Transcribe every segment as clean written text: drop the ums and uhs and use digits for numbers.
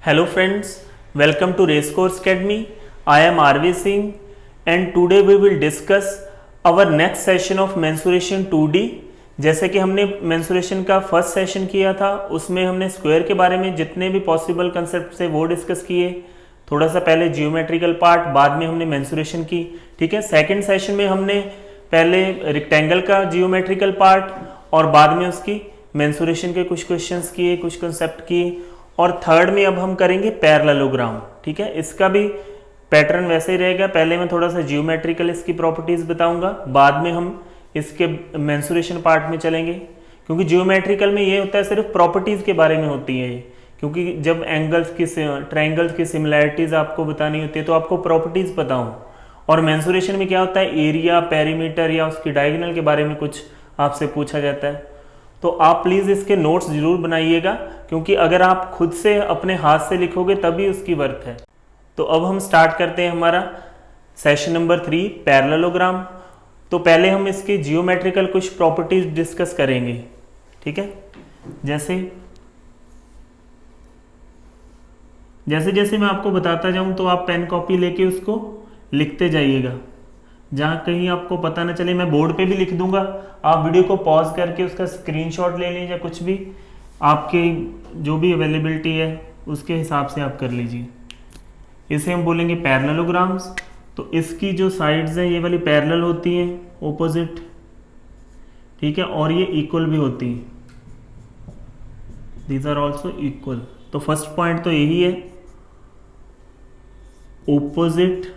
Hello friends, welcome to Racecourse Academy. I am RV Singh and today we will discuss our next session of mensuration 2D. जैसे कि हमने mensuration का first session किया था, उसमें हमने स्क्वायर के बारे में जितने भी पॉसिबल कंसेप्ट थे वो डिस्कस किए। थोड़ा सा पहले जियोमेट्रिकल पार्ट, बाद में हमने mensuration की। ठीक है, सेकेंड सेशन में हमने पहले रेक्टेंगल का जियोमेट्रिकल पार्ट और बाद में उसकी mensuration के कुछ क्वेश्चंस किए, कुछ कंसेप्ट किए। और थर्ड में अब हम करेंगे पैरेललोग्राम। ठीक है, इसका भी पैटर्न वैसे ही रहेगा। पहले मैं थोड़ा सा जियोमेट्रिकल इसकी प्रॉपर्टीज बताऊंगा, बाद में हम इसके मेंसुरेशन पार्ट में चलेंगे। क्योंकि जियोमेट्रिकल में ये होता है सिर्फ प्रॉपर्टीज के बारे में होती है ये, क्योंकि जब एंगल्स की ट्रायंगल्स की सिमिलैरिटीज आपको बतानी होती है तो आपको प्रॉपर्टीज पता हो। और मेंसुरेशन में क्या होता है, एरिया, पेरीमीटर या उसकी डायगोनल के बारे में कुछ आपसे पूछा जाता है। तो आप प्लीज़ इसके नोट्स ज़रूर बनाइएगा, क्योंकि अगर आप खुद से अपने हाथ से लिखोगे तभी उसकी वर्थ है। तो अब हम स्टार्ट करते हैं हमारा सेशन नंबर 3, पैरेललोग्राम। तो पहले हम इसके जियोमेट्रिकल कुछ प्रॉपर्टीज डिस्कस करेंगे। ठीक है, जैसे जैसे मैं आपको बताता जाऊं तो आप पेन कॉपी लेके उसको लिखते जाइएगा। जहाँ कहीं आपको पता ना चले, मैं बोर्ड पे भी लिख दूंगा, आप वीडियो को पॉज करके उसका स्क्रीनशॉट ले लीजिए, कुछ भी आपके जो भी अवेलेबिलिटी है उसके हिसाब से आप कर लीजिए। इसे हम बोलेंगे पैरेललोग्राम्स। तो इसकी जो साइड्स हैं ये वाली पैरेलल होती हैं, ऑपोजिट। ठीक है, और ये इक्वल भी होती हैं, दीज आर ऑल्सो इक्वल। तो फर्स्ट पॉइंट तो यही है, opposite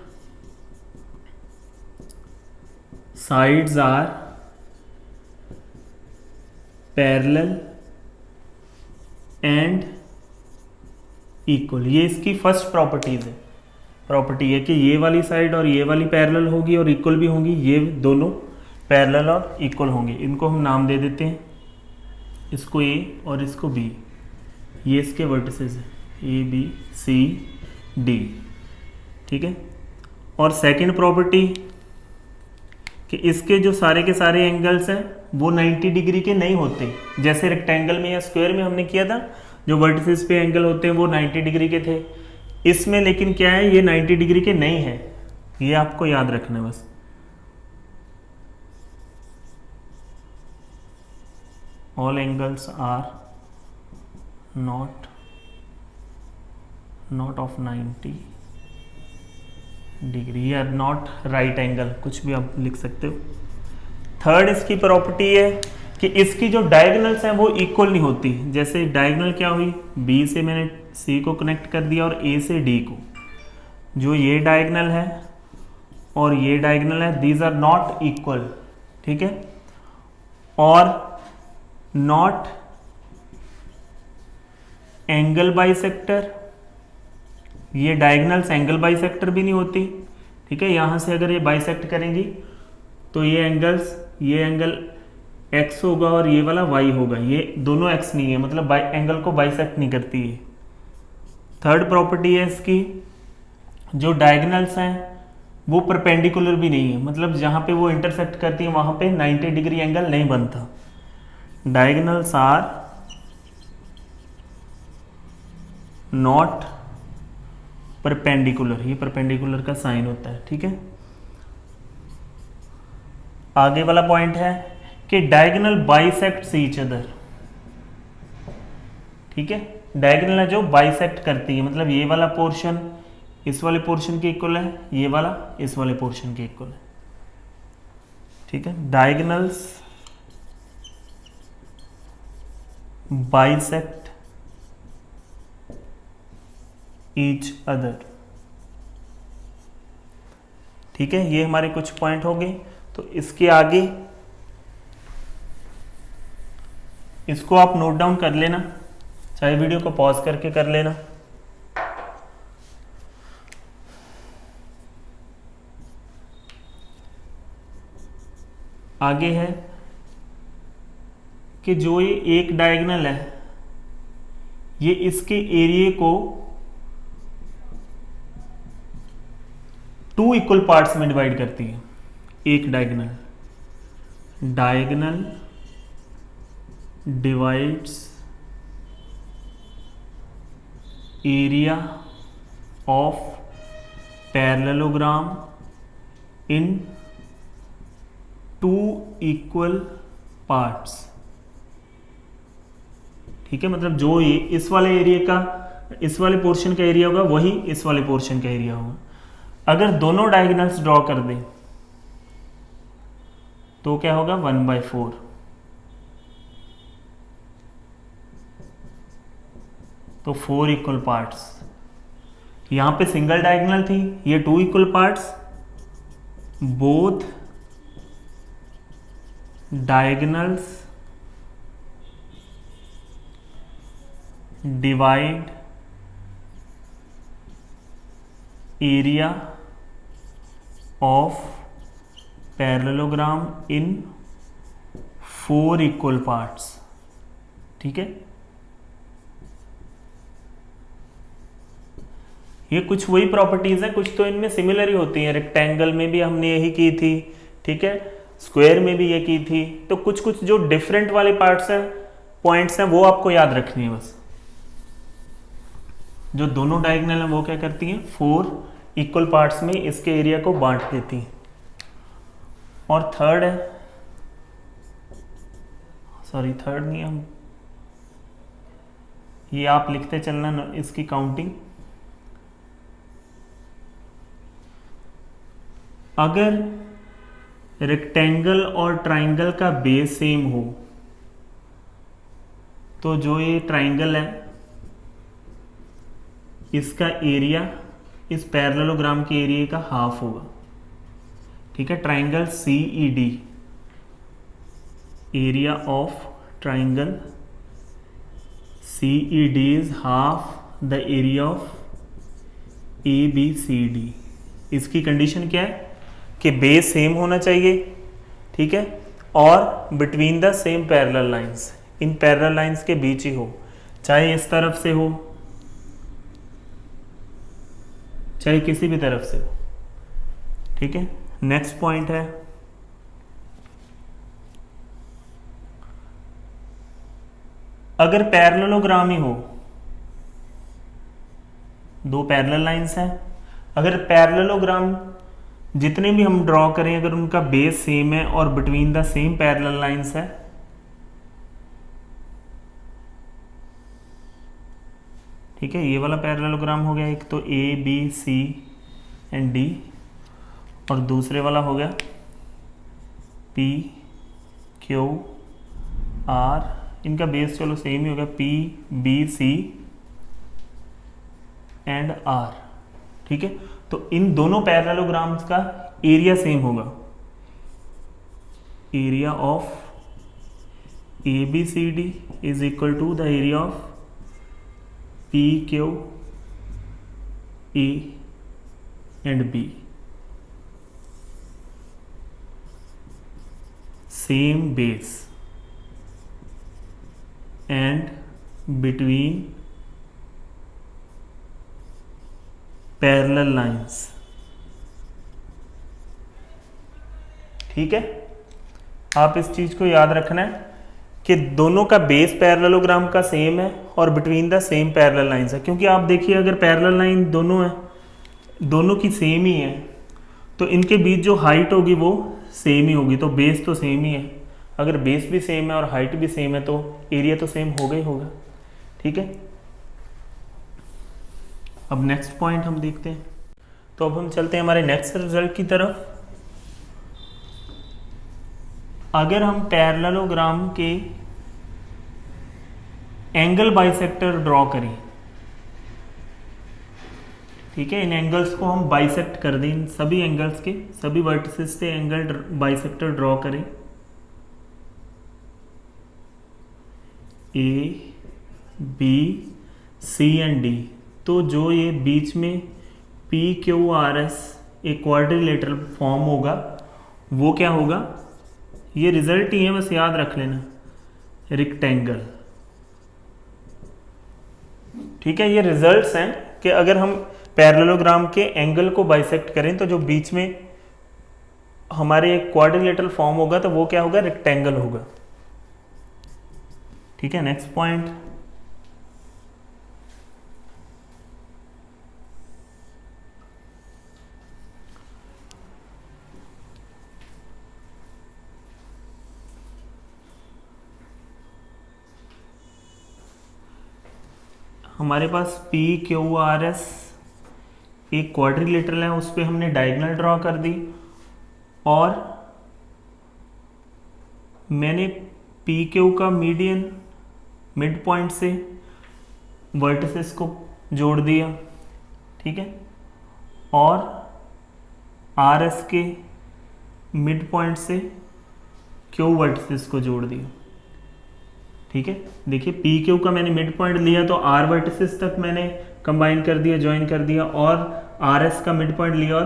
sides are parallel and equal। ये इसकी फर्स्ट प्रॉपर्टीज है। प्रॉपर्टी है कि ये वाली साइड और ये वाली पैरेलल होगी और इक्वल भी होंगी, ये दोनों पैरेलल और इक्वल होंगे। इनको हम नाम दे देते हैं, इसको ए और इसको बी। ये इसके वर्टिसेस है, ए बी सी डी। ठीक है, और सेकंड प्रॉपर्टी कि इसके जो सारे के सारे एंगल्स हैं वो 90 डिग्री के नहीं होते। जैसे रेक्टेंगल में या स्क्वायर में हमने किया था, जो वर्टिसेस पे एंगल होते हैं वो 90 डिग्री के थे। इसमें लेकिन क्या है, ये 90 डिग्री के नहीं है, ये आपको याद रखना है बस। All angles are not of 90 degree या नॉट राइट एंगल, कुछ भी आप लिख सकते हो। थर्ड इसकी प्रॉपर्टी है कि इसकी जो डायगोनल्स हैं वो इक्वल नहीं होती। जैसे डायगोनल क्या हुई, बी से मैंने सी को कनेक्ट कर दिया और ए से डी को। जो ये डायगोनल है और ये डायगोनल है, दीज आर नॉट इक्वल। ठीक है, और नॉट एंगल बाइसेक्टर। ये डायगोनल्स एंगल बाइसेक्टर भी नहीं होती। ठीक है, यहां से अगर ये बाइसेक्ट करेंगी तो ये एंगल्स, ये एंगल x होगा और ये वाला y होगा। ये दोनों x नहीं है, मतलब एंगल को बाइसेक्ट नहीं करती है। थर्ड प्रॉपर्टी है इसकी, जो डायगोनल्स हैं वो परपेंडिकुलर भी नहीं है, मतलब जहां पे वो इंटरसेक्ट करती है वहां पे 90 डिग्री एंगल नहीं बनता। डायगोनल्स आर नॉट परपेंडिकुलर, ये परपेंडिकुलर का साइन होता है। ठीक है, आगे वाला पॉइंट है कि डायगोनल बाइसेक्ट ईच अदर। ठीक है, डायगोनल है जो बाइसेक्ट करती है, मतलब ये वाला पोर्शन इस वाले पोर्शन के इक्वल है, ये वाला इस वाले पोर्शन के इक्वल है। ठीक है, डायगोनल्स बाइसेक्ट ईच अदर। ठीक है, ये हमारे कुछ पॉइंट हो गए। तो इसके आगे इसको आप नोट डाउन कर लेना, चाहे वीडियो को पॉज करके कर लेना। आगे है कि जो ये एक डायगोनल है ये इसके एरिया को 2 इक्वल पार्ट्स में डिवाइड करती है। एक diagonal divides area of parallelogram in two equal parts. ठीक है, मतलब जो ये इस वाले एरिया का, इस वाले पोर्शन का एरिया होगा वही इस वाले पोर्शन का एरिया होगा। अगर दोनों डायगोनल्स ड्रॉ कर दें तो क्या होगा, 1/4। तो 4 इक्वल पार्ट्स। यहां पे सिंगल डायगोनल थी, ये 2 equal parts. Both diagonals divide area of parallelogram in 4 equal parts. ठीक है, ये कुछ वही प्रॉपर्टीज है, कुछ तो इनमें सिमिलर ही होती हैं। रेक्टेंगल में भी हमने यही की थी, ठीक है, स्क्वायर में भी ये की थी। तो कुछ कुछ जो डिफरेंट वाले पार्ट्स हैं, पॉइंट्स हैं, वो आपको याद रखनी है बस। जो दोनों डायगोनल हैं वो क्या करती हैं, 4 इक्वल पार्ट्स में इसके एरिया को बांट देती हैं। और थर्ड है, सॉरी थर्ड नहीं, हम ये आप लिखते चलना इसकी काउंटिंग। अगर रेक्टेंगल और ट्राइंगल का बेस सेम हो तो जो ये ट्राइंगल है इसका एरिया इस पैरेललोग्राम के एरिया का हाफ होगा। ठीक है, triangle CED, area of triangle CED is half the area of ABCD। इसकी कंडीशन क्या है कि बेस सेम होना चाहिए, ठीक है, और between the same parallel lines, in parallel lines के बीच ही हो, चाहे इस तरफ से हो चाहे किसी भी तरफ से हो। ठीक है, नेक्स्ट पॉइंट है, अगर पैरेललोग्राम ही हो, दो पैरेलल लाइंस हैं, अगर पैरेललोग्राम जितने भी हम ड्रॉ करें अगर उनका बेस सेम है और between the same parallel lines है, ठीक है, ये वाला पैरेललोग्राम हो गया एक, तो ABC एंड D, और दूसरे वाला हो गया PQR, इनका बेस चलो सेम ही होगा, PBC एंड R। ठीक है, तो इन दोनों पैरेललोग्राम्स का एरिया सेम होगा। Area of ABCD is equal to the area of PQA and B। Same base and between parallel lines. ठीक है, आप इस चीज को याद रखना है कि दोनों का बेस पैरेललोग्राम का सेम है और between the same parallel lines है, क्योंकि आप देखिए अगर पैरेलल लाइन दोनों है, दोनों की सेम ही है, तो इनके बीच जो हाइट होगी वो सेम ही होगी, तो बेस तो सेम ही है। अगर बेस भी सेम है और हाइट भी सेम है तो एरिया तो सेम होगा ही होगा। ठीक है, अब नेक्स्ट पॉइंट हम देखते हैं। तो अब हम चलते हैं हमारे नेक्स्ट रिजल्ट की तरफ। अगर हम पैरेललोग्राम के एंगल बाइसेक्टर ड्रॉ करें, ठीक है, इन एंगल्स को हम बाइसेक्ट कर दें, इन सभी एंगल्स के सभी वर्टिसेस से एंगल बाइसेक्टर ड्रॉ करें, ABC एंड D, तो जो ये बीच में PQRS एक क्वाड्रिलेटरल फॉर्म होगा वो क्या होगा, ये रिजल्ट ही है, बस याद रख लेना, रेक्टेंगल। ठीक है, ये रिजल्ट्स हैं कि अगर हम पैरेललोग्राम के एंगल को बाइसेक्ट करें तो जो बीच में हमारे एक क्वाड्रिलेटरल फॉर्म होगा तो वो क्या होगा, रेक्टेंगल होगा। ठीक है, नेक्स्ट पॉइंट, हमारे पास पी क्यू आर एस एक क्वाड्रिलेटरल है, उस पर हमने डायगोनल ड्रॉ कर दी और मैंने पी क्यू का मीडियन मिड पॉइंट से वर्टिसेस को जोड़ दिया, ठीक है, और आर एस के मिड पॉइंट से क्यू वर्टिसेस को जोड़ दिया, ठीक है। देखिए पी क्यू का मैंने मिड पॉइंट लिया तो आर वर्टिसेस तक मैंने कंबाइन कर दिया, ज्वाइन कर दिया, और आर एस का मिड पॉइंट लिया और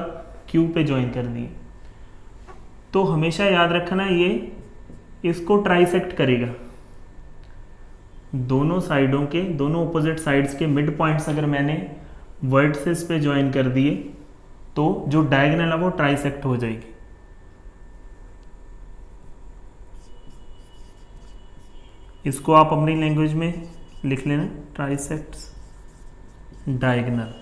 क्यू पे ज्वाइन कर दिया। तो हमेशा याद रखना ये इसको ट्राइसेक्ट करेगा, दोनों साइडों के, दोनों ऑपोजिट साइड्स के मिड पॉइंट्स अगर मैंने वर्टिसेस पे ज्वाइन कर दिए तो जो डायगोनल है वो ट्राइसेक्ट हो जाएगी। इसको आप अपनी लैंग्वेज में लिख लेना, ट्राइसेक्ट्स डायगोनल।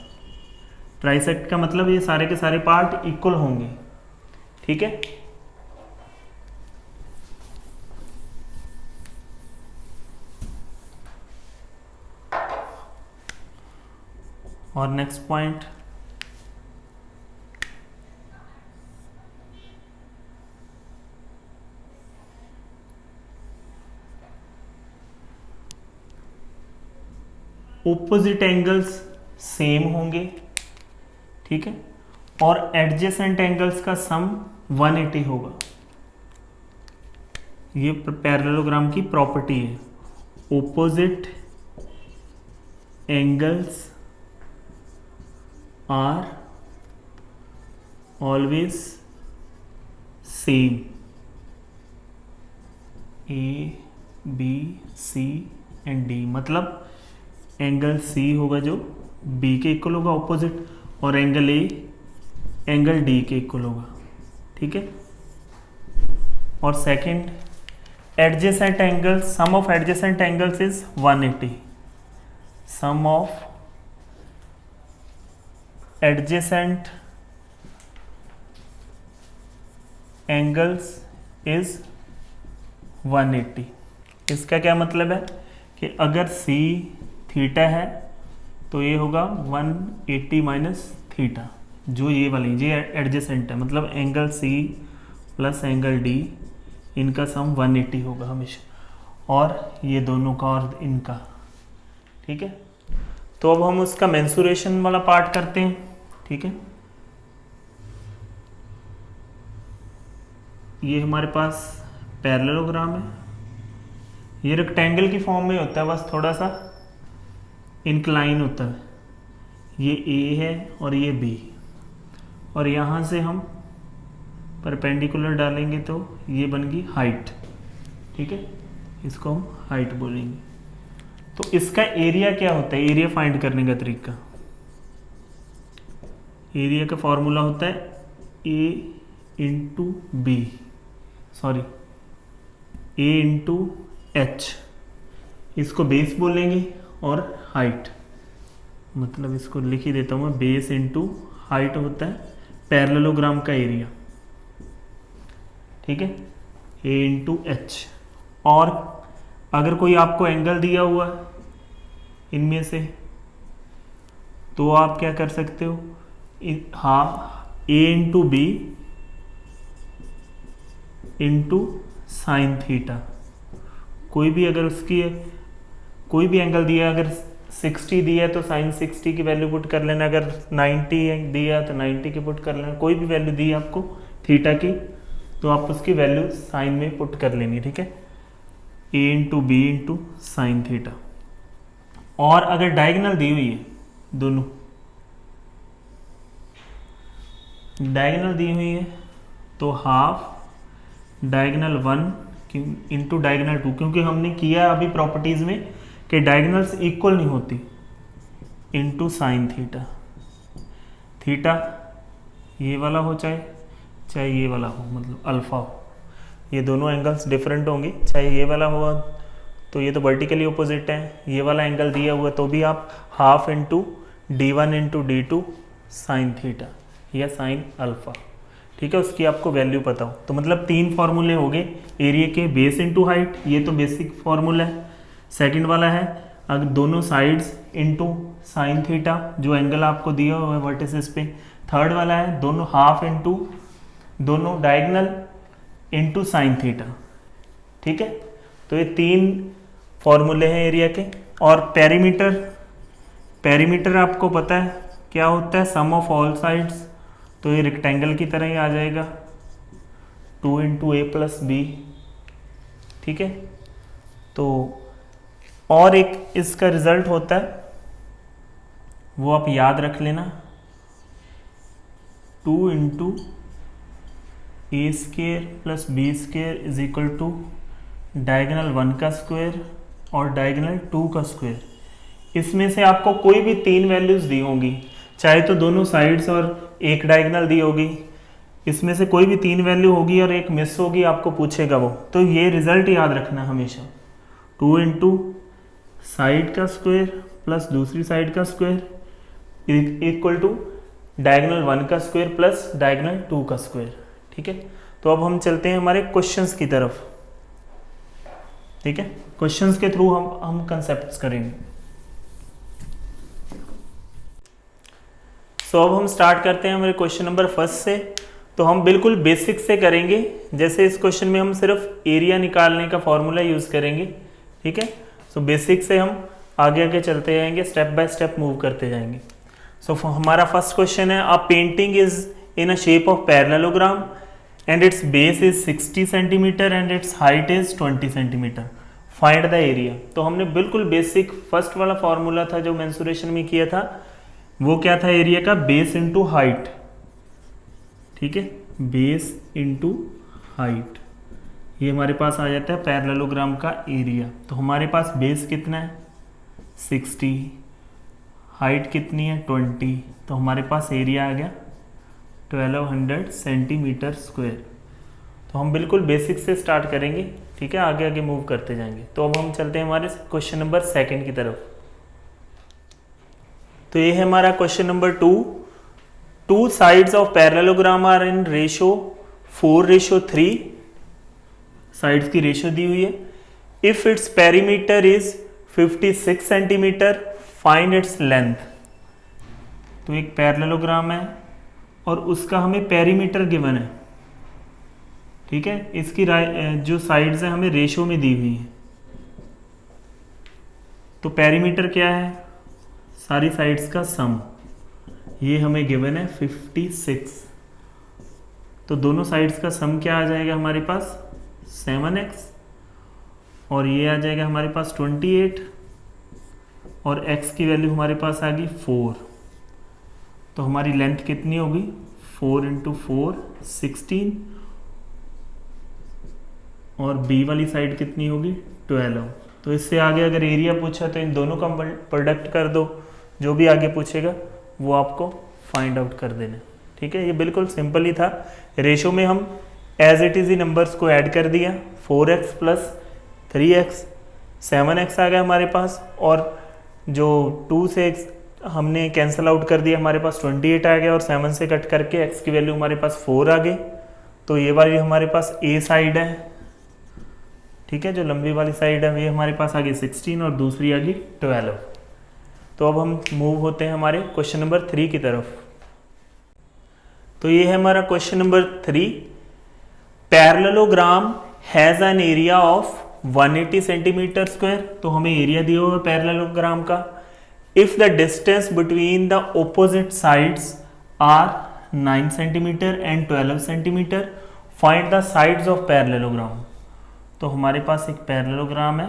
ट्राइसेक्ट का मतलब ये सारे के सारे पार्ट इक्वल होंगे, ठीक है। और next point, opposite angles same होंगे, ठीक है, और एडजेसेंट एंगल्स का सम 180 होगा। ये पैरेललोग्राम की प्रॉपर्टी है, opposite angles are always same, A B C and D, मतलब एंगल सी होगा जो बी के इक्वल होगा ऑपोजिट, और एंगल ए एंगल डी के इक्वल होगा, ठीक है। और second, adjacent angles, sum of adjacent angles is 180, sum of adjacent angles is 180। इसका क्या मतलब है कि अगर सी थीटा है तो ये होगा 180 माइनस थीटा, जो ये वाली ये एडजेसेंट है, मतलब angle C plus angle D, इनका सम 180 होगा हमेशा, और ये दोनों का और इनका, ठीक है। तो अब हम उसका मेंसुरेशन वाला पार्ट करते हैं, ठीक है। ये हमारे पास पैरेललोग्राम है, ये रेक्टेंगल की फॉर्म में होता है, बस थोड़ा सा इंक्लाइन होता है। ये ए है और ये बी, और यहाँ से हम परपेंडिकुलर डालेंगे तो ये बन गई हाइट, ठीक है, इसको हम हाइट बोलेंगे। तो इसका एरिया क्या होता है, एरिया फाइंड करने का तरीका, एरिया का फॉर्मूला होता है A into B, sorry A into H, इसको बेस बोलेंगे, और हाइट, मतलब इसको लिख ही देता हूँ मैं, बेस इंटू हाइट होता है पैरेललोग्राम का एरिया, ठीक है, ए इंटू एच। और अगर कोई आपको एंगल दिया हुआ है इनमें से, तो आप क्या कर सकते हो, हाँ, A into B into sine theta, कोई भी अगर उसकी कोई भी एंगल दिया, अगर 60 दिया तो साइन 60 की वैल्यू पुट कर लेना, अगर 90 दिया तो 90 की पुट कर लेना, कोई भी वैल्यू दी आपको थीटा की तो आप उसकी वैल्यू साइन में पुट कर लेनी, ठीक है, A into B into sine theta. और अगर डायगोनल दी हुई है, दोनों डायगोनल दी हुई है तो हाफ डायगोनल 1 इंटू डायगोनल 2, क्योंकि हमने किया अभी प्रॉपर्टीज में कि डायगोनल्स इक्वल नहीं होती, इंटू साइन थीटा, थीटा ये वाला हो चाहे ये वाला हो, मतलब अल्फा हो, ये दोनों एंगल्स डिफरेंट होंगे, चाहे ये वाला हुआ तो ये तो वर्टिकली अपोजिट है, ये वाला एंगल दिया हुआ तो भी आप half into d1 into d2 sine theta या साइन अल्फा, ठीक है, उसकी आपको वैल्यू पता हो। तो मतलब 3 फार्मूले हो गए एरिया के, बेस इंटू हाइट, ये तो बेसिक फार्मूला है। सेकंड वाला है अगर दोनों साइड्स इनटू साइन थीटा, जो एंगल आपको दिया हुआ है वर्टिसेस पे। थर्ड वाला है दोनों हाफ इनटू दोनों डायगोनल इनटू साइन थीटा। ठीक है, तो ये 3 फॉर्मूले हैं एरिया के। और पेरीमीटर आपको पता है क्या होता है, सम ऑफ ऑल साइड्स, तो ये रेक्टेंगल की तरह ही आ जाएगा 2 इंटू ए प्लस बी। ठीक है, तो और एक इसका रिजल्ट होता है, वो आप याद रख लेना, 2 into A square plus B square is equal to diagonal 1 का स्क्वायर और डायगोनल 2 का स्क्वायर। इसमें से आपको कोई भी 3 वैल्यूज दी होंगी, चाहे तो दोनों साइड्स और एक डायगोनल दी होगी, इसमें से कोई भी 3 वैल्यू होगी और एक मिस होगी, आपको पूछेगा वो। तो ये रिजल्ट याद रखना हमेशा, 2 इंटू साइड का स्क्वायर प्लस दूसरी साइड का स्क्वायर इक्वल टू डायगोनल 1 का स्क्वायर प्लस डायगोनल 2 का स्क्वायर। ठीक है, तो अब हम चलते हैं हमारे क्वेश्चंस की तरफ। ठीक है, क्वेश्चंस के थ्रू हम कंसेप्ट्स करेंगे। तो अब हम स्टार्ट करते हैं हमारे क्वेश्चन नंबर फर्स्ट से। तो हम बिल्कुल बेसिक से करेंगे, जैसे इस क्वेश्चन में हम सिर्फ एरिया निकालने का फॉर्मूला यूज करेंगे। ठीक है, सो बेसिक से हम आगे आगे चलते जाएंगे, स्टेप बाय स्टेप मूव करते जाएंगे। सो हमारा फर्स्ट क्वेश्चन है, अ painting is in a shape of parallelogram and it's base is 60 centimeter and it's height is 20 centimetre, find the area. तो हमने बिल्कुल बेसिक फर्स्ट वाला फॉर्मूला था जो मेंसुरेशन में किया था, वो क्या था एरिया का, बेस इंटू हाइट। ठीक है, बेस इंटू हाइट, ये हमारे पास आ जाता है पैरेललोग्राम का एरिया। तो हमारे पास बेस कितना है 60, हाइट कितनी है 20, तो हमारे पास एरिया आ गया 1200 सेंटीमीटर स्क्वायर। तो हम बिल्कुल बेसिक से स्टार्ट करेंगे। ठीक है, आगे आगे मूव करते जाएंगे। तो अब हम चलते हैं हमारे क्वेश्चन नंबर 2 की तरफ। तो ये है हमारा question number 2। 2 sides of parallelogram are in ratio 4:3, sides की रेशो दी हुई है। If its perimeter is 56 centimeter, find its length. तो एक पैरेललोग्राम है और उसका हमें पेरीमीटर गिवन है। ठीक है, इसकी जो साइड्स है हमें रेशो में दी हुई है। तो पेरीमीटर क्या है, सारी साइड्स का सम, ये हमें गिवन है 56। तो दोनों साइड्स का सम क्या आ जाएगा हमारे पास 7x, और ये आ जाएगा हमारे पास 28, और x की वैल्यू हमारे पास आ गई 4। तो हमारी लेंथ कितनी होगी 4 इंटू 4 16, और b वाली साइड कितनी होगी 12। तो इससे आगे अगर एरिया पूछा तो इन दोनों का प्रोडक्ट कर दो, जो भी आगे पूछेगा वो आपको फाइंड आउट कर देना। ठीक है, ये बिल्कुल सिंपल ही था। रेशो में हम एज इट इज ही नंबर्स को ऐड कर दिया, 4x प्लस 3x 7x आ गया हमारे पास, और जो 2 से x हमने कैंसिल आउट कर दिया, हमारे पास 28 आ गया, और 7 से कट करके x की वैल्यू हमारे पास 4 आ गई। तो ये वाली हमारे पास a साइड है। ठीक है, जो लंबी वाली साइड है ये हमारे पास आ गई 16 और दूसरी आ गई 12। तो अब हम मूव होते हैं हमारे क्वेश्चन नंबर 3 की तरफ। तो ये है हमारा question number 3। Parallelogram has an area of 180 centimeter square. तो हमें एरिया दिया हुआ है पैरेललोग्राम का। If the distance between the opposite sides are 9 centimeter and 12 centimeter, find the sides of parallelogram. तो हमारे पास एक पैरेललोग्राम है,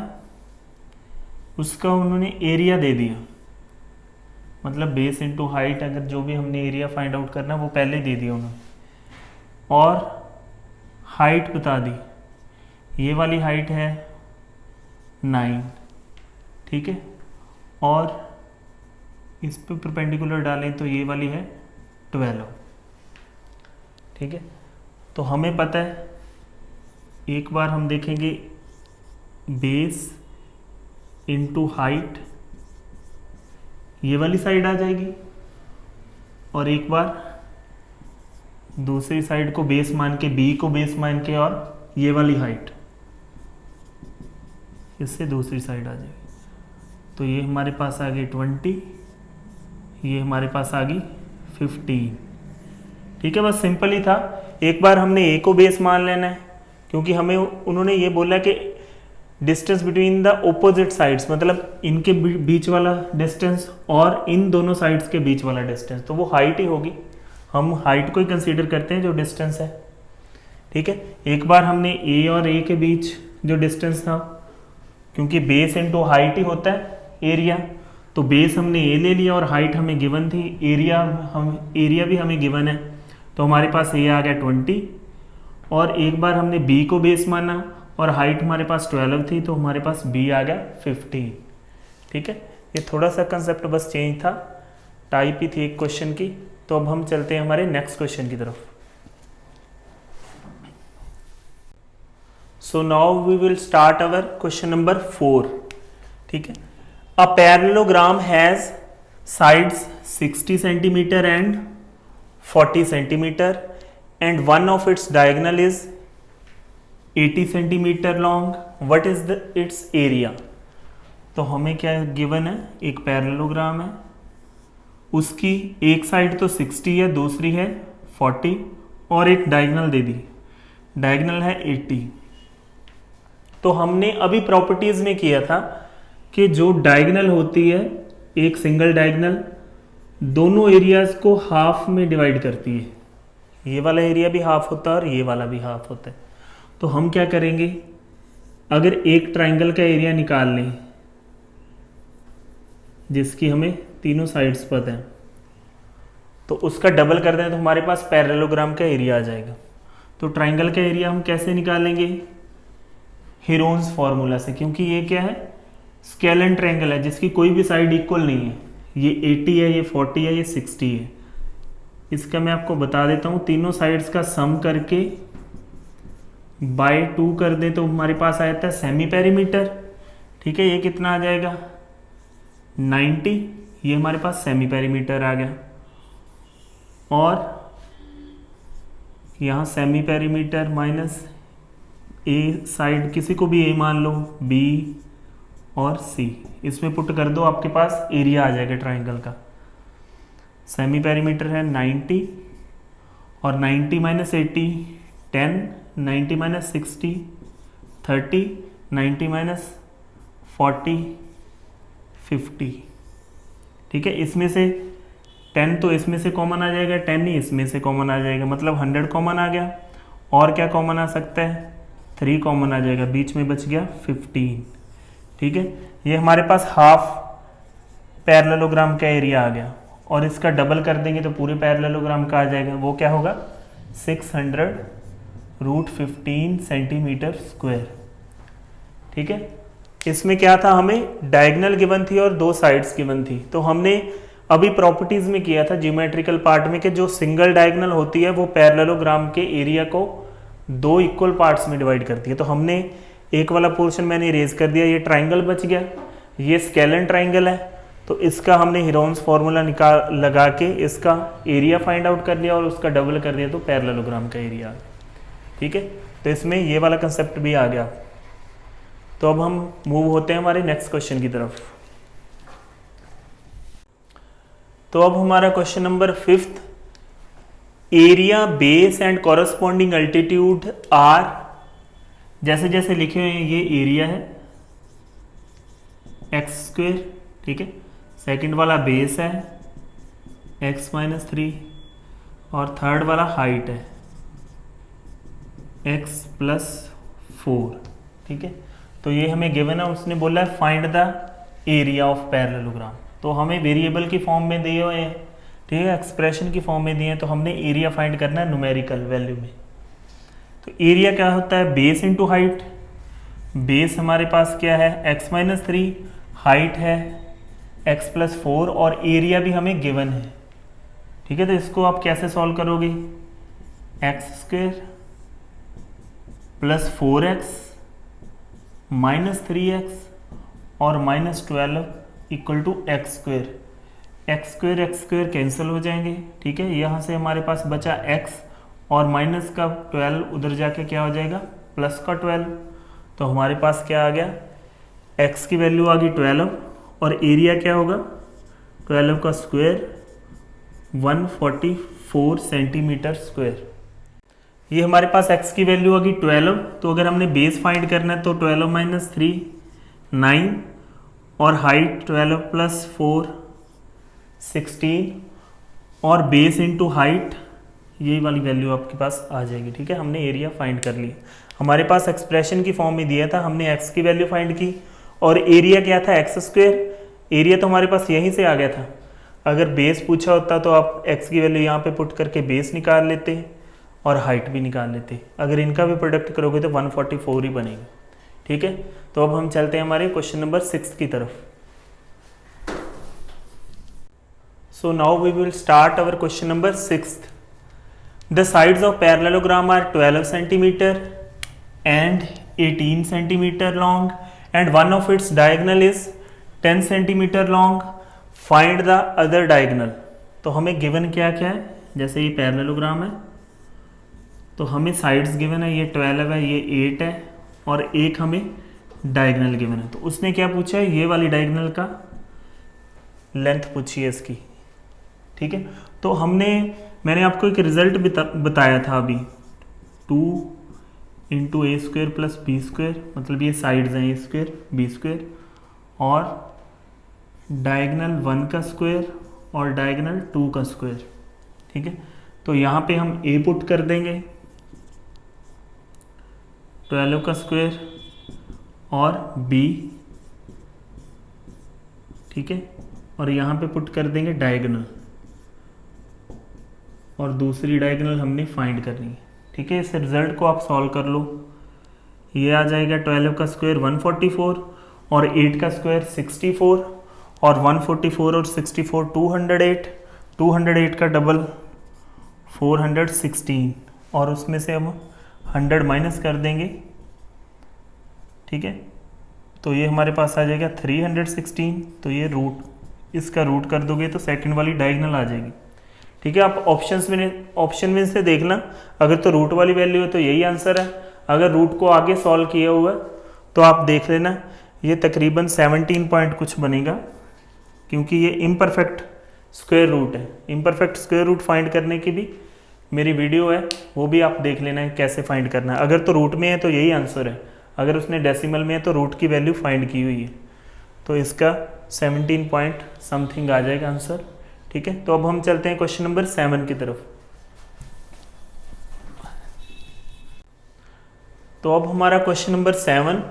उसका उन्होंने एरिया दे दिया, मतलब बेस इंटू हाइट, अगर जो भी हमने एरिया फाइंड आउट करना वो पहले दे दिया उन्होंने, और हाइट बता दी, ये वाली हाइट है 9। ठीक है, और इस पे परपेंडिकुलर डालें तो ये वाली है 12। ठीक है, तो हमें पता है, एक बार हम देखेंगे बेस इंटू हाइट, ये वाली साइड आ जाएगी, और एक बार दूसरी साइड को बेस मान के, बी को बेस मान के, और ये वाली हाइट इससे दूसरी साइड आ जाएगी। तो ये हमारे पास आ गई 20, ये हमारे पास आ गई 15। ठीक है, बस सिंपल ही था। एक बार हमने ए को बेस मान लेना है, क्योंकि हमें उन्होंने ये बोला कि distance between the opposite sides, मतलब इनके बीच वाला डिस्टेंस और इन दोनों साइड्स के बीच वाला डिस्टेंस, तो वो हाइट ही होगी। हम हाइट को ही कंसीडर करते हैं जो डिस्टेंस है। ठीक है, एक बार हमने ए और ए के बीच जो डिस्टेंस था, क्योंकि बेस इनटू हाइट ही होता है एरिया, तो बेस हमने ए ले लिया और हाइट हमें गिवन थी, एरिया भी हमें गिवन है, तो हमारे पास ए आ गया 20। और एक बार हमने बी को बेस माना और हाइट हमारे पास 12 थी, तो हमारे पास बी आ गया 15। ठीक है, ये थोड़ा सा कंसेप्ट बस चेंज था, टाइप ही थी एक क्वेश्चन की। तो अब हम चलते हैं हमारे नेक्स्ट क्वेश्चन की तरफ। So now we will start our question number 4। ठीक है, a parallelogram has sides 60 centimeter and 40 centimeter and one of its diagonal is 80 centimeter long, what is its area. तो हमें क्या गिवन है, एक पैरेललोग्राम है, उसकी एक साइड तो 60 है, दूसरी है 40 और एक डायगोनल दे दी, डायगोनल है 80। तो हमने अभी प्रॉपर्टीज में किया था कि जो डायगोनल होती है, एक सिंगल डायगोनल दोनों एरियाज को हाफ में डिवाइड करती है, ये वाला एरिया भी हाफ होता है और ये वाला भी हाफ होता है। तो हम क्या करेंगे, अगर एक ट्राइंगल का एरिया निकाल लें जिसकी हमें तीनों साइड्स पता है, तो उसका डबल कर दें तो हमारे पास पैरेललोग्राम का एरिया आ जाएगा। तो ट्राइंगल का एरिया हम कैसे निकालेंगे, हीरोन्स फॉर्मूला से, क्योंकि ये क्या है, स्केलन ट्राइंगल है जिसकी कोई भी साइड इक्वल नहीं है। ये 80 है, ये 40 है, ये 60 है। इसका मैं आपको बता देता हूँ, तीनों साइड्स का सम करके बाय 2 कर दें तो हमारे पास आ जाता है सेमी पेरीमीटर। ठीक है, ये कितना आ जाएगा 90, ये हमारे पास सेमी पेरीमीटर आ गया। और यहाँ सेमी पेरीमीटर माइनस ए साइड, किसी को भी ए मान लो, बी और सी, इसमें पुट कर दो, आपके पास एरिया आ जाएगा ट्राइंगल का। सेमी पेरीमीटर है 90 और 90 माइनस 80 10, 90 माइनस 60 30, 90 माइनस 40 50। ठीक है, इसमें से 10 तो इसमें से कॉमन आ जाएगा, 10 ही इसमें से कॉमन आ जाएगा, मतलब 100 कॉमन आ गया। और क्या कॉमन आ सकता है, 3 कॉमन आ जाएगा, बीच में बच गया 15। ठीक है, ये हमारे पास हाफ पैरेललोग्राम का एरिया आ गया, और इसका डबल कर देंगे तो पूरे पैरेललोग्राम का आ जाएगा। वो क्या होगा 600√15 सेंटीमीटर स्क्वायर। ठीक है, इसमें क्या था, हमें डायगोनल गिवन थी और 2 साइड्स गिवन थी। तो हमने अभी प्रॉपर्टीज में किया था ज्योमेट्रिकल पार्ट में कि जो सिंगल डायगोनल होती है वो पैरेललोग्राम के एरिया को 2 इक्वल पार्ट्स में डिवाइड करती है। तो हमने एक वाला पोर्शन मैंने इरेज कर दिया, ये ट्राइंगल बच गया, ये स्केलन ट्राइंगल है, तो इसका हमने हीरोन्स फॉर्मूला लगा के इसका एरिया फाइंड आउट कर लिया और उसका डबल कर दिया तो पैरेललोग्राम का एरिया आ गया। ठीक है, तो इसमें ये वाला कंसेप्ट भी आ गया। तो अब हम मूव होते हैं हमारे नेक्स्ट क्वेश्चन की तरफ। तो अब हमारा question number 5, area, base and corresponding altitude are, जैसे जैसे लिखे हुए हैं ये एरिया है x²। ठीक है, सेकंड वाला बेस है x-3 और थर्ड वाला हाइट है x+4। ठीक है, तो ये हमें गिवन है, उसने बोला है find the area of parallelogram. तो हमें वेरिएबल की फॉर्म में दिए हुए हैं, ठीक है, एक्सप्रेशन की फॉर्म में दिए हैं, तो हमने एरिया फाइंड करना है न्यूमेरिकल वैल्यू में। तो एरिया क्या होता है, बेस इंटू हाइट। बेस हमारे पास क्या है x-3, हाइट है x+4 और एरिया भी हमें गिवन है। ठीक है, तो इसको आप कैसे सॉल्व करोगे, x² + 4x - 3x और -12 = x²। x² कैंसिल हो जाएंगे। ठीक है, यहाँ से हमारे पास बचा x और माइनस का 12 उधर जाके क्या हो जाएगा प्लस का 12। तो हमारे पास क्या आ गया, x की वैल्यू आ गई 12 और एरिया क्या होगा 12 का स्क्वायर 144 सेंटीमीटर स्क्वायर। ये हमारे पास x की वैल्यू होगी 12, तो अगर हमने बेस फाइंड करना है तो 12 माइनस 3 9 और हाइट 12 प्लस 4 16 और बेस इंटू हाइट, ये वाली वैल्यू आपके पास आ जाएगी। ठीक है, हमने एरिया फाइंड कर लिया। हमारे पास एक्सप्रेशन की फॉर्म में दिया था, हमने x की वैल्यू फाइंड की और एरिया क्या था x स्क्वायर। एरिया तो हमारे पास यहीं से आ गया था। अगर बेस पूछा होता तो आप x की वैल्यू यहाँ पे पुट करके बेस निकाल लेते और हाइट भी निकाल लेते। अगर इनका भी प्रोडक्ट करोगे तो 144 ही बनेगा। ठीक है, तो अब हम चलते हैं हमारे क्वेश्चन नंबर 6 की तरफ। So now we will start our question number 6। The sides of parallelogram are 12 centimeter and 18 centimeter long and one of its diagonal is 10 centimeter long. Find the other diagonal. तो हमें given क्या क्या है, जैसे ये parallelogram है तो हमें साइड्स गिवन है, ये 12 है, ये 8 है और एक हमें डायगोनल गिवन है। तो उसने क्या पूछा है, ये वाली डायगोनल का लेंथ पूछी है इसकी। ठीक है, तो मैंने आपको एक रिजल्ट बताया था अभी, 2 इंटू ए स्क्वायर प्लस बी स्क्वायर, मतलब ये साइड्स हैं ए स्क्वायर बी स्क्वायर और डायगोनल 1 का स्क्वायर और डायगोनल 2 का स्क्वायर। ठीक है, तो यहाँ पे हम ए पुट कर देंगे 12 का स्क्वायर और b, ठीक है, और यहाँ पे पुट कर देंगे डायगोनल और दूसरी डायगोनल हमने फाइंड करनी है। ठीक है, इस रिजल्ट को आप सॉल्व कर लो। ये आ जाएगा 12 का स्क्वायर 144 और 8 का स्क्वायर 64 और 144 और 64 208, 208 का डबल 416 और उसमें से हम 100 माइनस कर देंगे। ठीक है, तो ये हमारे पास आ जाएगा 316। तो ये इसका रूट कर दोगे तो सेकंड वाली डायगोनल आ जाएगी। ठीक है, आप ऑप्शन में से देखना, अगर तो रूट वाली वैल्यू है तो यही आंसर है। अगर रूट को आगे सॉल्व किया हुआ है तो आप देख लेना, ये तकरीबन 17 पॉइंट कुछ बनेगा, क्योंकि ये इम्परफेक्ट स्क्वायर रूट है। इम्परफेक्ट स्क्वायर रूट फाइंड करने की भी मेरी वीडियो है, वो भी आप देख लेना है कैसे फाइंड करना है। अगर तो रूट में है तो यही आंसर है, अगर उसने डेसिमल में है तो रूट की वैल्यू फाइंड की हुई है, तो इसका 17 पॉइंट समथिंग आ जाएगा आंसर। ठीक है, तो अब हम चलते हैं क्वेश्चन नंबर 7 की तरफ। तो अब हमारा question number 7,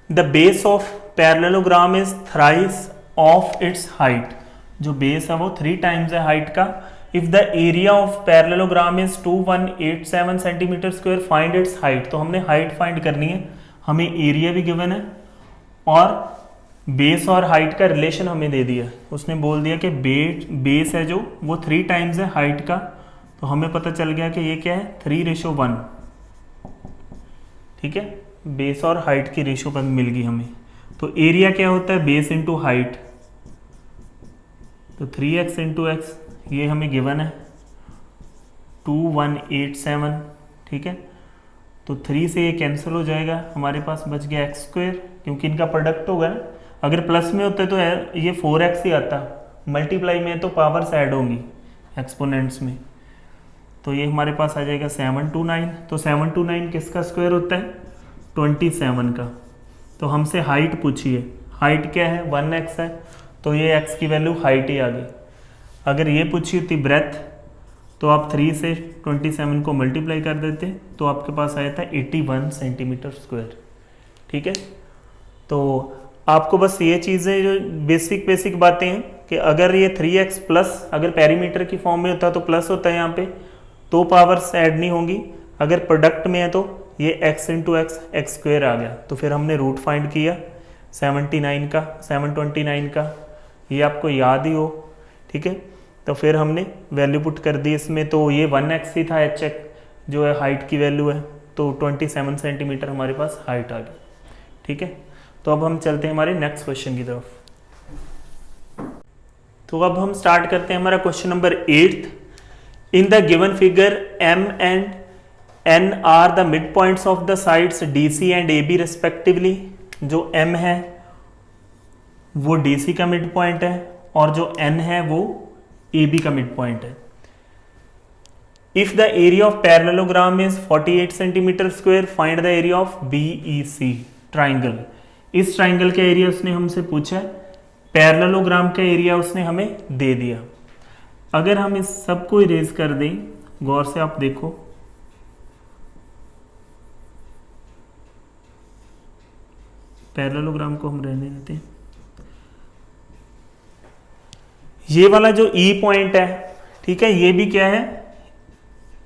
the base of parallelogram is thrice of its height. जो बेस है वो 3 टाइम्स है हाइट का। If the area of parallelogram is 2187 centimetre square, find its height. तो हमने हाइट फाइंड करनी है, हमें एरिया भी गिवन है और बेस और हाइट का रिलेशन हमें दे दिया। उसने बोल दिया कि बेस है जो वो 3 टाइम्स है हाइट का, तो हमें पता चल गया कि ये क्या है 3:1। ठीक है, बेस और हाइट की रेशो पर मिल गई हमें। तो एरिया क्या होता है, बेस इंटू हाइट, तो 3x इंटू एक्स, ये हमें गिवन है 2187। ठीक है, तो 3 से ये कैंसिल हो जाएगा, हमारे पास बच गया x स्क्वायर, क्योंकि इनका प्रोडक्ट होगा ना। अगर प्लस में होते तो ये 4x ही आता, मल्टीप्लाई में तो पावर्स ऐड होंगी एक्सपोनेंट्स में। तो ये हमारे पास आ जाएगा 729। तो 729 किसका स्क्वायर होता है, 27 का। तो हमसे हाइट पूछिए, हाइट क्या है 1x है, तो ये x की वैल्यू हाइट ही आ गई। अगर ये पूछी होती ब्रेथ, तो आप 3 से 27 को मल्टीप्लाई कर देते तो आपके पास आया था 81 सेंटीमीटर स्क्वायर। ठीक है, तो आपको बस ये चीज़ें जो बेसिक बातें हैं कि अगर ये 3x प्लस, अगर पेरीमीटर की फॉर्म में होता तो प्लस होता है यहाँ पे, तो पावर्स ऐड नहीं होंगी। अगर प्रोडक्ट में है तो ये x इंटू एक्स स्क्वायर आ गया। तो फिर हमने रूट फाइंड किया 729 का, ये आपको याद ही हो। ठीक है, तो फिर हमने वैल्यू पुट कर दी इसमें, तो ये 1x ही था, h जो है हाइट की वैल्यू है, तो 27 सेंटीमीटर हमारे पास हाइट आ गई। ठीक है, तो अब हम चलते हैं हमारे नेक्स्ट क्वेश्चन की तरफ। तो अब हम स्टार्ट करते हैं हमारा question number 8। In the given figure m and n are the mid points of the sides DC and AB respectively. जो m है वो DC का मिड पॉइंट है और जो N है वो AB का मिड पॉइंट है। If the area of parallelogram is 48 centimetre square, find the area of BEC triangle. इस ट्राइंगल का एरिया उसने हमसे पूछा है, पैरेललोग्राम का एरिया उसने हमें दे दिया। अगर हम इस सब को इरेज कर दें, गौर से आप देखो, पैरेललोग्राम को हम रहने देते हैं। ये वाला जो E पॉइंट है, ठीक है, ये भी क्या है,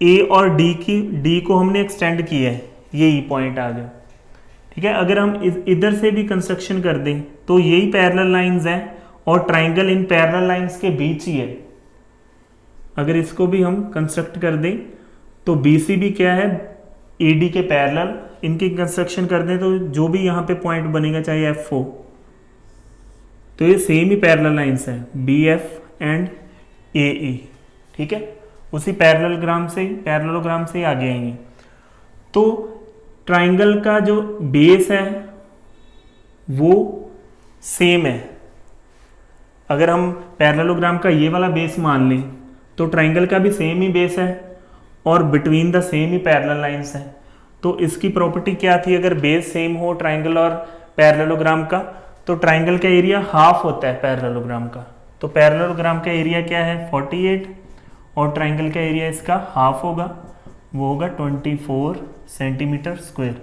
A और D को हमने एक्सटेंड किया है, ये E पॉइंट आ गया। ठीक है, अगर हम इधर से भी कंस्ट्रक्शन कर दें तो यही पैरेलल लाइंस हैं और ट्राइंगल इन पैरेलल लाइंस के बीच ही है। अगर इसको भी हम कंस्ट्रक्ट कर दें तो BC भी क्या है, AD के पैरेलल, इनकी कंस्ट्रक्शन कर दें तो जो भी यहाँ पे पॉइंट बनेगा, चाहे F हो, तो ये सेम ही पैरेलल लाइंस है, BF एंड AE। ठीक है, उसी पैरेललोग्राम से ही आगे आएंगे। तो ट्राइंगल का जो बेस है वो सेम है। अगर हम पैरेललोग्राम का ये वाला बेस मान लें तो ट्राइंगल का भी सेम ही बेस है और between the same he parallel lines है। तो इसकी प्रॉपर्टी क्या थी, अगर बेस सेम हो ट्राइंगल और पैरेललोग्राम का, तो ट्राइंगल का एरिया हाफ होता है पैरेललोग्राम का। तो पैरेललोग्राम का एरिया क्या है, 48, और ट्राइंगल का एरिया इसका हाफ होगा, वो होगा 24 सेंटीमीटर स्क्वायर।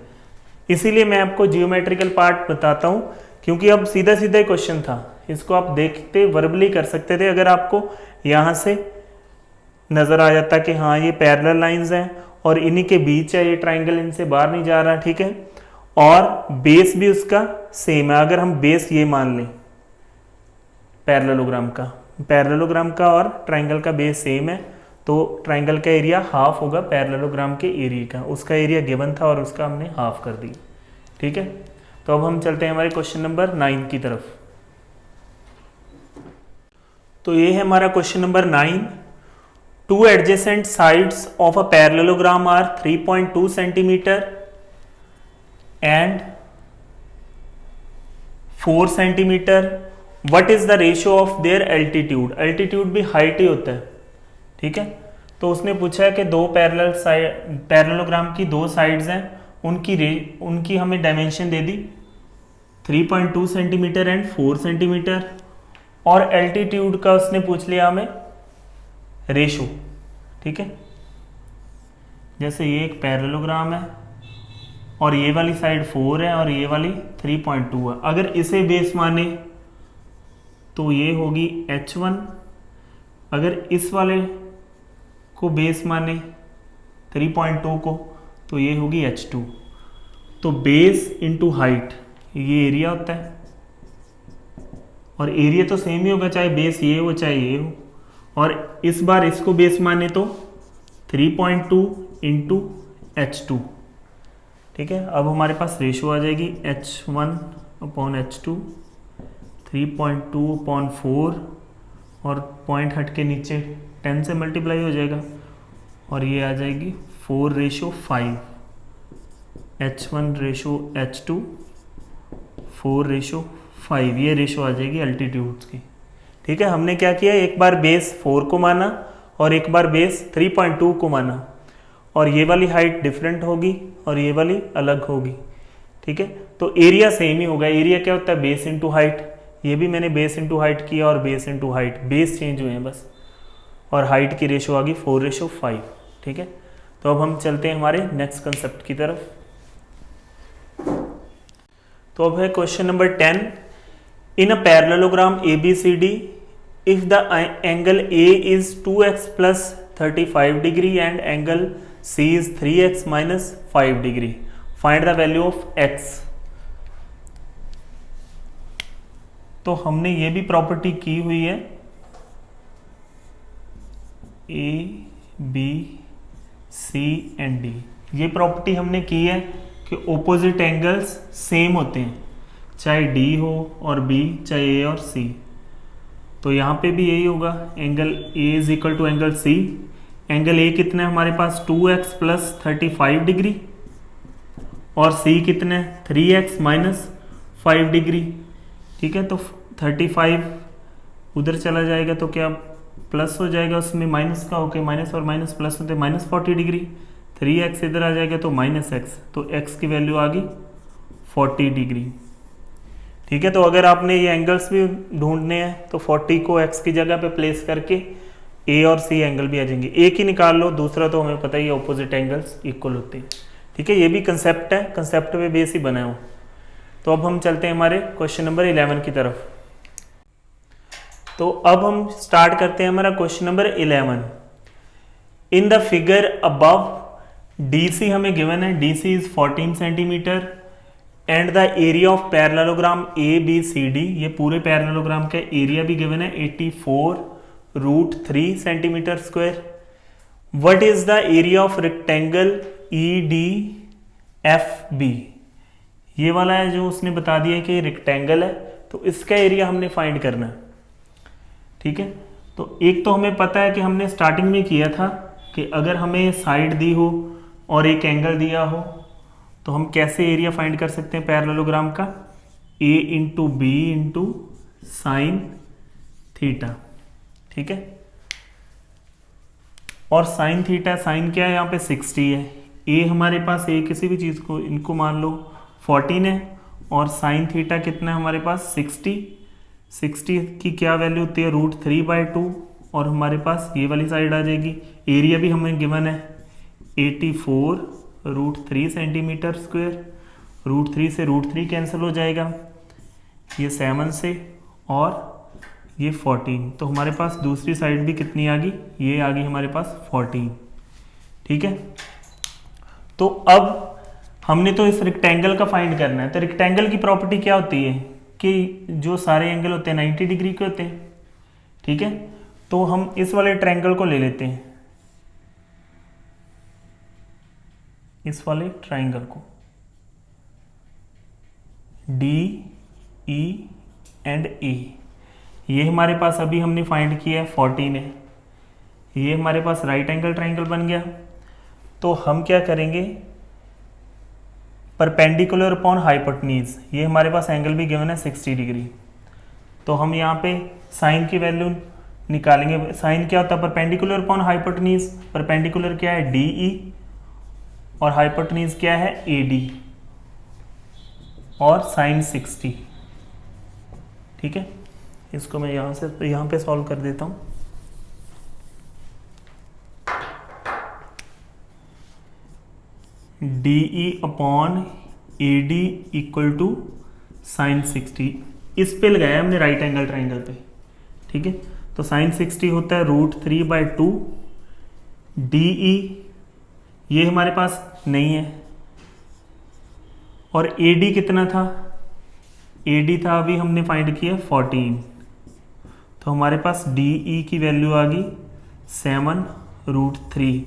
इसीलिए मैं आपको जियोमेट्रिकल पार्ट बताता हूँ, क्योंकि अब सीधा सीधा क्वेश्चन था, इसको आप देखते वर्बली कर सकते थे। अगर आपको यहाँ से नज़र आ जाता कि हाँ ये पैरेलल लाइंस हैं और इन्हीं के बीच है ये ट्राइंगल, इनसे बाहर नहीं जा रहा, ठीक है, और बेस भी उसका सेम है। अगर हम बेस ये मान लें पैरेललोग्राम का और ट्राइंगल का बेस सेम है, तो ट्राइंगल का एरिया हाफ होगा पैरेललोग्राम के एरिया का। उसका एरिया गिवन था और उसका हमने हाफ कर दिया। ठीक है, तो अब हम चलते हैं हमारे क्वेश्चन नंबर 9 की तरफ। तो ये है हमारा question number 9। Two adjacent sides of a parallelogram are 3.2 centimeter and 4 centimeter. What is the ratio of their altitude. Altitude भी हाइट ही होता है। ठीक है, तो उसने पूछा है कि दो पैरेललोग्राम की दो साइड्स हैं, उनकी हमें dimension they the 3.2 centimeter and 4 centimetre, और एल्टीट्यूड का उसने पूछ लिया हमें रेशो। ठीक है, जैसे ये एक पैरेललोग्राम है और ये वाली साइड 4 है और ये वाली 3.2 है। अगर इसे बेस माने तो ये होगी H1, अगर इस वाले को बेस माने 3.2 को तो ये होगी H2। तो बेस इंटू हाइट ये एरिया होता है, और एरिया तो सेम ही होगा चाहे बेस ये हो चाहे ये हो। और इस बार इसको बेस माने तो 3.2 इंटू H2। ठीक है, अब हमारे पास रेशो आ जाएगी H1 अपॉन H2, 3.2 अपॉन 4, और पॉइंट हट के नीचे 10 से मल्टीप्लाई हो जाएगा, और ये आ जाएगी 4:5, H1 रेशो H2, 4:5, ये रेशो आ जाएगी एल्टीट्यूड्स की। ठीक है, हमने क्या किया, एक बार बेस 4 को माना और एक बार बेस 3.2 को माना, और ये वाली हाइट डिफरेंट होगी और ये वाली अलग होगी। ठीक है, तो एरिया सेम ही होगा। एरिया क्या होता है, बेस इंटू हाइट। ये भी मैंने बेस इंटू हाइट किया और base into height, base change हुए हैं बस, और हाइट की रेशो आ गई 4:5। ठीक है, तो अब हम चलते हैं हमारे नेक्स्ट कंसेप्ट की तरफ। तो अब है question number 10। In a parallelogram ABCD, if the angle A is 2x plus 35 degree and angle C is 3x minus 5 degree, find the value of x। तो हमने ये भी प्रॉपर्टी की हुई है, A, B, C and D। ये property हमने की है कि ओपोजिट एंगल्स सेम होते हैं, चाहे D हो और B, चाहे A और C। तो यहाँ पे भी यही होगा, angle A is equal to angle C। Angle A कितना है हमारे पास, 2x प्लस 35 डिग्री, और C कितना है, 3x माइनस 5 डिग्री। ठीक है, तो 35 उधर चला जाएगा तो क्या प्लस हो जाएगा, उसमें माइनस का ओके, माइनस और माइनस प्लस होते -40 डिग्री। 3x इधर आ जाएगा तो -x, तो x की वैल्यू आ गई 40 डिग्री। ठीक है, तो अगर आपने ये एंगल्स भी ढूंढने हैं तो 40 को x की जगह पे प्लेस करके a और c एंगल भी आ जाएंगे। एक ही निकाल लो, दूसरा तो हमें पता ही है ऑपोजिट एंगल्स इक्वल होते हैं। ठीक है, ये भी कंसेप्ट है, कंसेप्ट पे बेस ही बनाया हूँ। तो अब हम चलते हैं हमारे क्वेश्चन नंबर 11 की तरफ। तो अब हम स्टार्ट करते हैं हमारा question number 11। In the figure above DC हमें गिवन है, DC is 14 centimetre and the area of parallelogram ABCD, ये पूरे पैरेललोग्राम का एरिया भी गिवन है 84√3 centimetre square. What is the area of rectangle EDFB, ये वाला है जो उसने बता दिया कि रेक्टेंगल है, तो इसका एरिया हमने फाइंड करना है। ठीक है, तो एक तो हमें पता है कि हमने स्टार्टिंग में किया था कि अगर हमें साइड दी हो और एक एंगल दिया हो तो हम कैसे एरिया फाइंड कर सकते हैं पैरेललोग्राम का, A into B into sine theta. ठीक है, और साइन थीटा, साइन क्या है यहाँ पे 60 है, A हमारे पास A किसी भी चीज़ को इनको मान लो 14 है, और साइन थीटा कितना है हमारे पास 60 की क्या वैल्यू होती है √3/2, और हमारे पास ये वाली साइड आ जाएगी। एरिया भी हमें गिवन है 84√3 सेंटीमीटर स्क्वायर। √3 से √3 कैंसिल हो जाएगा, ये 7 से और ये 14, तो हमारे पास दूसरी साइड भी कितनी आ गई, ये आ गई हमारे पास 14। ठीक है, तो अब हमने तो इस रेक्टेंगल का फाइंड करना है। तो रेक्टेंगल की प्रॉपर्टी क्या होती है कि जो सारे एंगल होते हैं 90 डिग्री के होते हैं। ठीक है, तो हम इस वाले ट्रायंगल को ले लेते हैं, इस वाले ट्रायंगल को DE एंड A, ये हमारे पास अभी हमने फाइंड किया है 14 है, ये हमारे पास राइट एंगल ट्रायंगल बन गया। तो हम क्या करेंगे, परपेंडिकुलर अपॉन हाइपोटेन्यूज, ये हमारे पास एंगल भी गिवन है 60 डिग्री। तो हम यहाँ पे साइन की वैल्यू निकालेंगे। साइन क्या होता है, परपेंडिकुलर अपॉन हाइपोटेन्यूज, परपेंडिकुलर क्या है DE और हाइपोटेन्यूज क्या है AD, और साइन 60। ठीक है, इसको मैं यहाँ पे सॉल्व कर देता हूँ। DE upon AD equal to sine 60, इस पे लगाया हमने राइट एंगल ट्रायंगल पे। ठीक है, तो साइन 60 होता है √3/2। DE ये हमारे पास नहीं है, और AD कितना था, AD था अभी हमने फाइंड किया 14, तो हमारे पास DE की वैल्यू आ गई 7√3।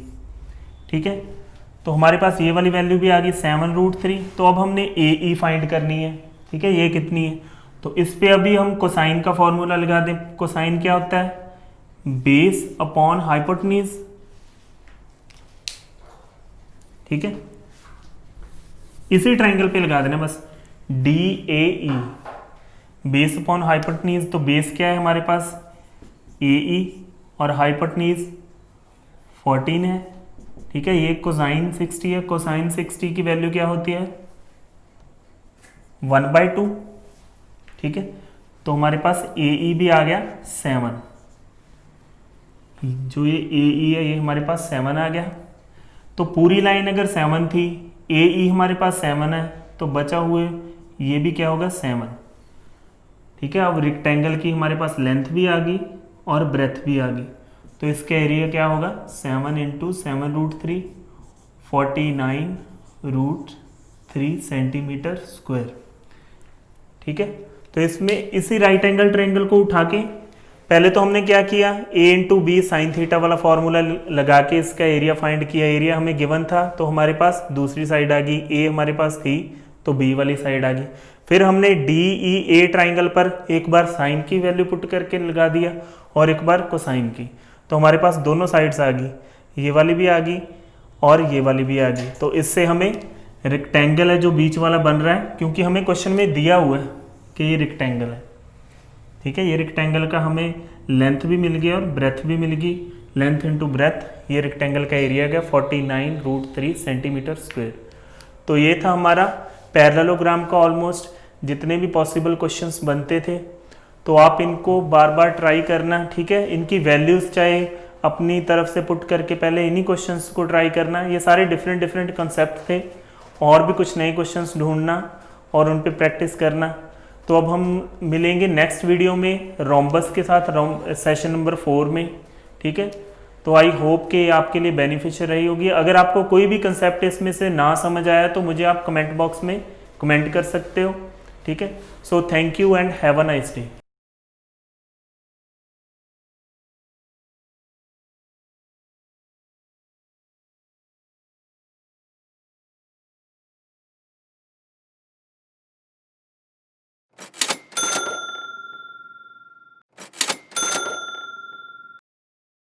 ठीक है, तो हमारे पास ये वाली वैल्यू भी आ गई 7√3। तो अब हमने AE फाइंड करनी है। ठीक है, ये कितनी है, तो इस पे अभी हम कोसाइन का फॉर्मूला लगा दें। कोसाइन क्या होता है, बेस अपॉन हाइपोटेन्यूज। ठीक है, इसी ट्रायंगल पे लगा देना बस, DAE बेस अपॉन हाइपोटेन्यूज। तो बेस क्या है हमारे पास AE और हाइपोटेन्यूज 14 है। ठीक है, ये कोसाइन 60 है, कोसाइन 60 की वैल्यू क्या होती है 1/2। ठीक है, तो हमारे पास AE भी आ गया 7, जो ये AE है ये हमारे पास 7 आ गया। तो पूरी लाइन अगर 7 थी, AE हमारे पास 7 है, तो बचा हुए ये भी क्या होगा 7। ठीक है, अब रेक्टेंगल की हमारे पास लेंथ भी आ गई और ब्रेथ भी आ गई, तो इसका एरिया क्या होगा 7 इंटू 7√3, 49√3 सेंटीमीटर स्क्वायर। ठीक है, तो इसमें इसी राइट एंगल ट्रायंगल को उठा के पहले तो हमने क्या किया, A into B sine theta वाला फॉर्मूला लगा के इसका एरिया फाइंड किया। एरिया हमें गिवन था, तो हमारे पास दूसरी साइड आ गई, A हमारे पास थी तो B वाली साइड आ गई। फिर हमने DEA ट्राइंगल पर एक बार साइन की वैल्यू पुट करके लगा दिया और एक बार कोसाइन की, तो हमारे पास दोनों साइड्स आ गई, ये वाली भी आ गई और ये वाली भी आ गई। तो इससे हमें रेक्टेंगल है जो बीच वाला बन रहा है, क्योंकि हमें क्वेश्चन में दिया हुआ है कि ये रेक्टेंगल है। ठीक है। ये रेक्टेंगल का हमें लेंथ भी मिल गया और ब्रेथ भी मिल गई। लेंथ इंटू ब्रेथ, ये रेक्टेंगल का एरिया गया 49√3 सेंटीमीटर स्क्वायर। तो ये था हमारा पैरेललोग्राम का ऑलमोस्ट जितने भी पॉसिबल क्वेश्चंस बनते थे। तो आप इनको बार बार ट्राई करना, ठीक है। इनकी वैल्यूज चाहे अपनी तरफ से पुट करके पहले इन्हीं क्वेश्चंस को ट्राई करना। ये सारे डिफरेंट डिफरेंट कंसेप्ट थे, और भी कुछ नए क्वेश्चंस ढूंढना और उन पे प्रैक्टिस करना। तो अब हम मिलेंगे नेक्स्ट वीडियो में रोम्बस के साथ, सेशन नंबर 4 में, ठीक है। तो आई होप कि आपके लिए बेनिफिशियल रही होगी। अगर आपको कोई भी कंसेप्ट इसमें से ना समझ आया तो मुझे आप कमेंट बॉक्स में कमेंट कर सकते हो, ठीक है। So thank you and have a nice day.